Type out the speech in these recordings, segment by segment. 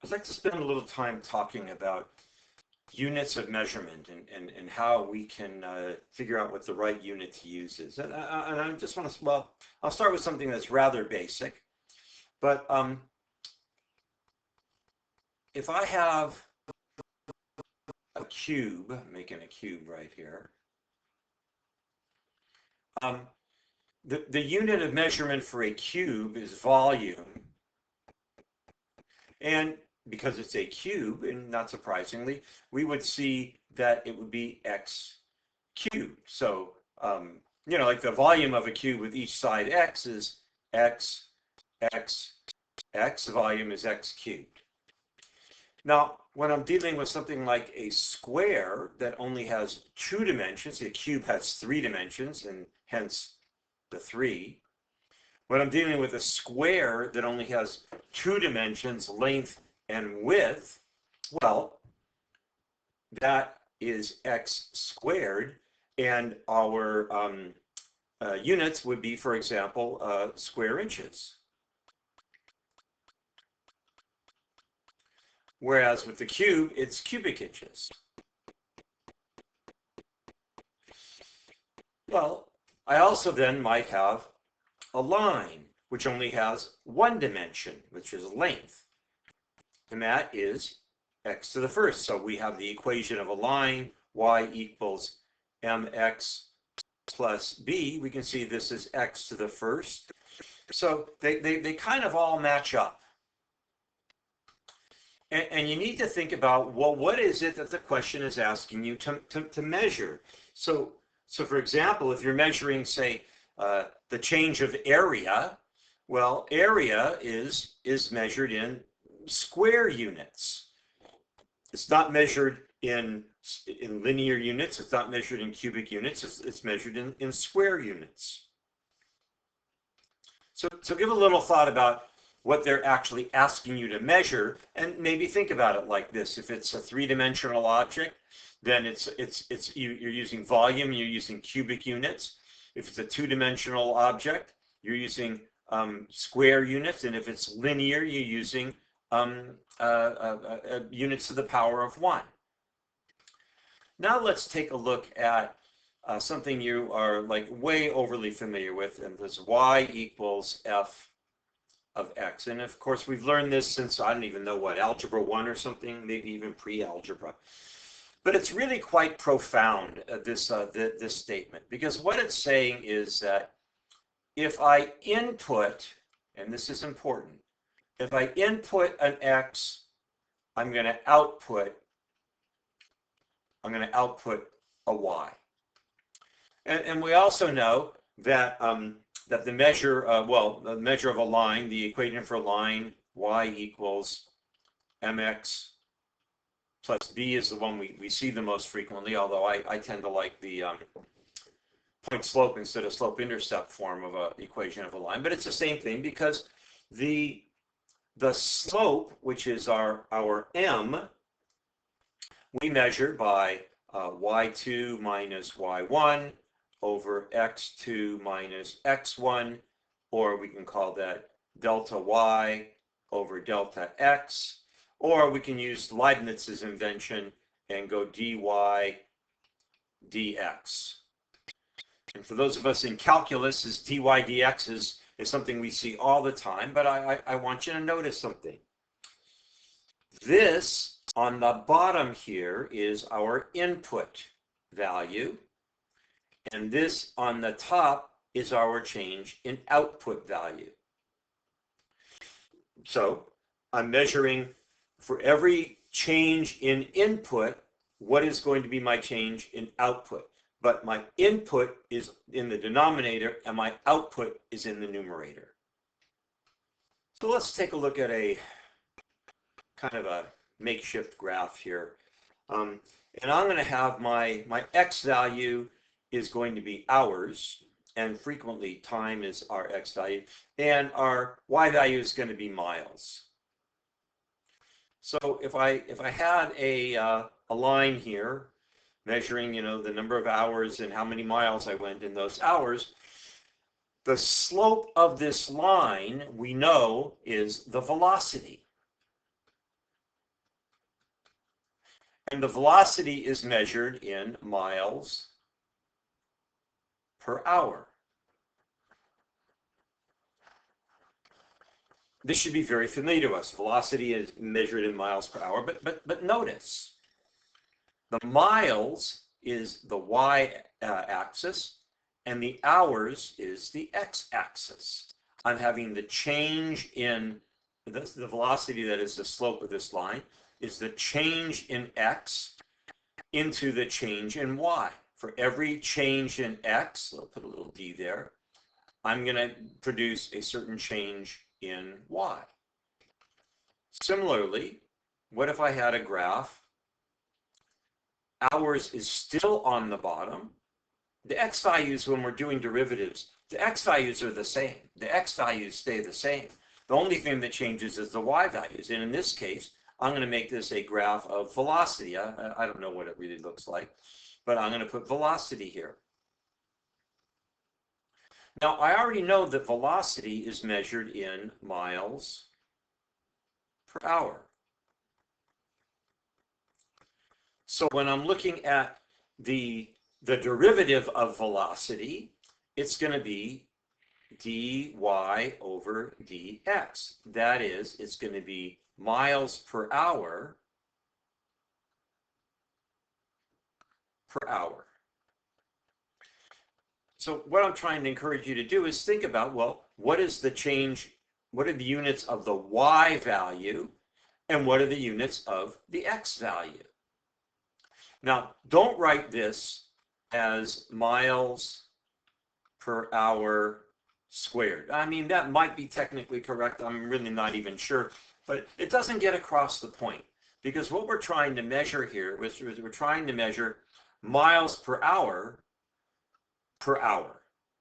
I'd like to spend a little time talking about units of measurement and how we can figure out what the right unit to use is. And I just want to, well, I'll start with something that's rather basic. But if I have a cube, I'm making a cube right here, the unit of measurement for a cube is volume. And because it's a cube, and not surprisingly, we would see that it would be x cubed. So, like the volume of a cube with each side x is x, x, x. The volume is x cubed. Now, when I'm dealing with something like a square that only has 2 dimensions, a cube has 3 dimensions, and hence the 3. When I'm dealing with a square that only has 2 dimensions, length and width, well, that is x squared, and our units would be, for example, square inches. Whereas with the cube, it's cubic inches. Well, I also then might have a line, which only has 1 dimension, which is length. And that is x to the first. So we have the equation of a line, y equals mx plus b. We can see this is x to the first. So they kind of all match up. And you need to think about, well, what is it that the question is asking you to measure? So for example, if you're measuring, say, the change of area, well, area is measured in square units. It's not measured in linear units. It's not measured in cubic units. It's measured in square units. So give a little thought about what they're actually asking you to measure, and maybe think about it like this. If it's a 3-dimensional object, then you're using volume, you're using cubic units. If it's a 2-dimensional object, you're using square units, and if it's linear, you're using units to the power of 1. Now let's take a look at something you are like way overly familiar with, and this y equals f of x. And of course, we've learned this since, I don't even know what, algebra 1 or something, maybe even pre-algebra. But it's really quite profound, this statement, because what it's saying is that if I input, and this is important, if I input an x, I'm going to output a y. And we also know that that the measure, the measure of a line, the equation for a line, y equals mx plus b is the one we see the most frequently, although I tend to like the point slope instead of slope intercept form of an equation of a line. But it's the same thing, because the slope, which is our m, we measure by y2 minus y1 over x2 minus x1, or we can call that delta y over delta x, or we can use Leibniz's invention and go dy dx. And for those of us in calculus, this dy dx is something we see all the time, but I want you to notice something. This on the bottom here is our input value, and this on the top is our change in output value. So I'm measuring for every change in input, what is going to be my change in output. But my input is in the denominator and my output is in the numerator. So let's take a look at a kind of a makeshift graph here. And I'm going to have my x value is going to be hours, and frequently time is our x value, and our y value is going to be miles. So if I had a line here measuring, the number of hours and how many miles I went in those hours, the slope of this line we know is the velocity. And the velocity is measured in miles per hour. This should be very familiar to us. Velocity is measured in miles per hour, but notice, the miles is the y-axis, and the hours is the x-axis. I'm having the change in the velocity, that is the slope of this line, is the change in x into the change in y. For every change in x, I'll put a little d there, I'm going to produce a certain change in y. Similarly, what if I had a graph? Hours is still on the bottom. The x values, when we're doing derivatives, the x values are the same. The x values stay the same. The only thing that changes is the y values. And in this case, I'm going to make this a graph of velocity. I don't know what it really looks like, but I'm going to put velocity here. Now, I already know that velocity is measured in miles per hour. So when I'm looking at the derivative of velocity, it's going to be dy over dx. That is, it's going to be miles per hour per hour. So what I'm trying to encourage you to do is think about, well, what is the change? What are the units of the y value? And what are the units of the x value? Now, don't write this as miles per hour squared. I mean, that might be technically correct. I'm really not even sure. But it doesn't get across the point. Because what we're trying to measure here is we're trying to measure miles per hour.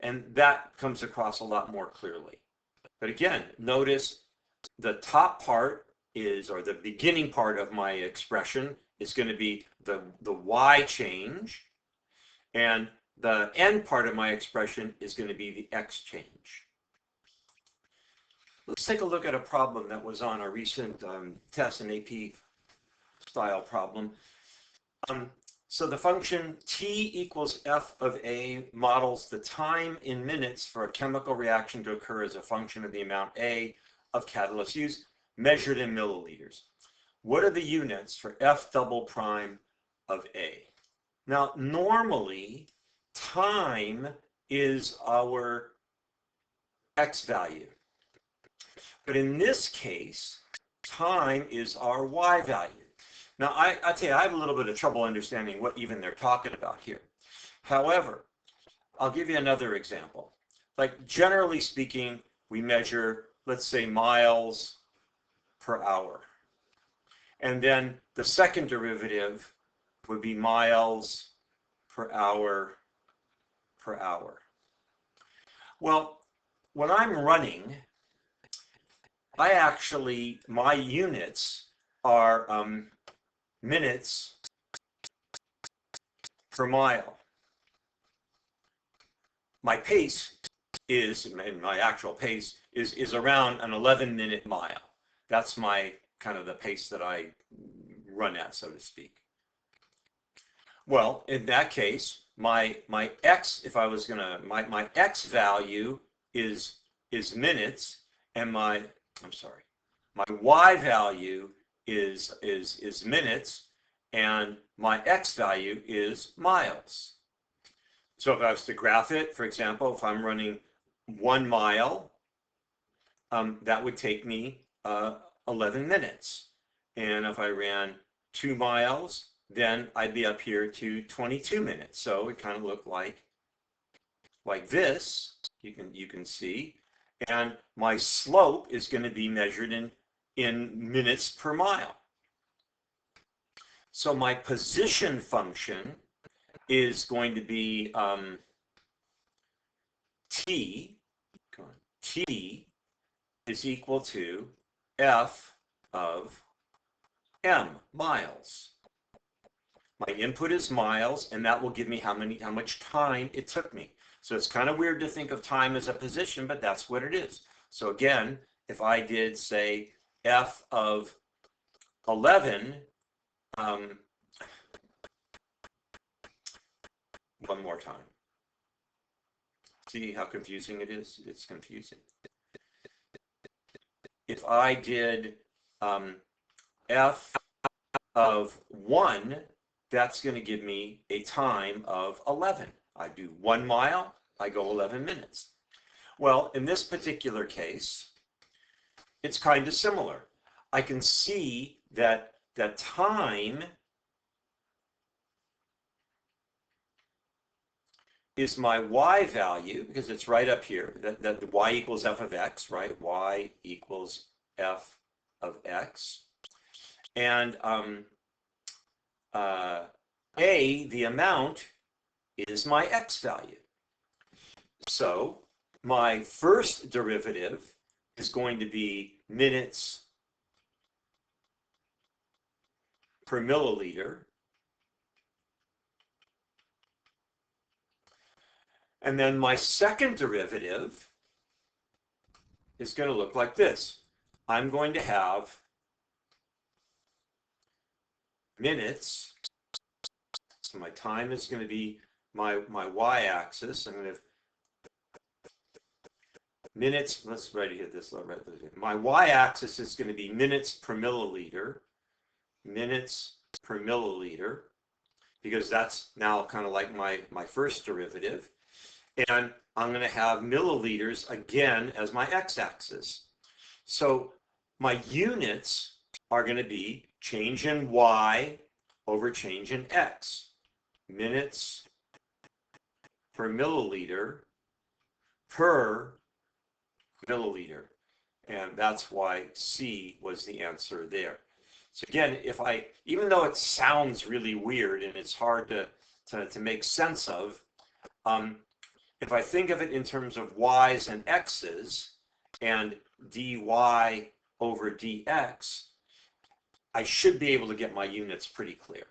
And that comes across a lot more clearly. But again, notice the top part is, or the beginning part of my expression is going to be the y change, and the end part of my expression is going to be the x change. Let's take a look at a problem that was on a recent test, an AP style problem. So the function t equals f of a models the time in minutes for a chemical reaction to occur as a function of the amount A of catalyst used, measured in milliliters. What are the units for f double prime of A? Now, normally, time is our x value. But in this case, time is our y value. Now, I tell you, I have a little bit of trouble understanding what even they're talking about here. However, I'll give you another example. Like, generally speaking, we measure, let's say, miles per hour. And then the second derivative would be miles per hour per hour. Well, when I'm running, my units are minutes per mile. My pace is, my actual pace is around an 11-minute mile. That's my kind of the pace that I run at, so to speak. Well, in that case, my x, if I was gonna, my x value is minutes, and my y value is minutes, and my x value is miles. So if I was to graph it, for example, if I'm running 1 mile, that would take me 11 minutes. And if I ran 2 miles, then I'd be up here to 22 minutes. So it kind of looked like this. You can see, and my slope is going to be measured in minutes per mile. So my position function is going to be t is equal to f of m, miles. My input is miles, and that will give me how much time it took me. So it's kind of weird to think of time as a position, but that's what it is. So again, if I did say f of 11, one more time. See how confusing it is? It's confusing. If I did f of 1, that's going to give me a time of 11. I do 1 mile, I go 11 minutes. Well, in this particular case, it's kind of similar. I can see that time is my y value, because it's right up here, that the y equals f of x, right? Y equals f of x. And the amount, is my x value. So my first derivative is going to be minutes per milliliter. And then my second derivative is going to look like this. I'm going to have minutes. So my time is going to be my y-axis. I'm going to minutes. Let's write it this. My y-axis is going to be minutes per milliliter. Minutes per milliliter, because that's now kind of like my first derivative. And I'm going to have milliliters again as my x-axis. So my units are going to be change in y over change in x. Minutes per milliliter per milliliter. And that's why C was the answer there. So again, even though it sounds really weird and it's hard to make sense of, if I think of it in terms of y's and x's and dy over dx, I should be able to get my units pretty clear.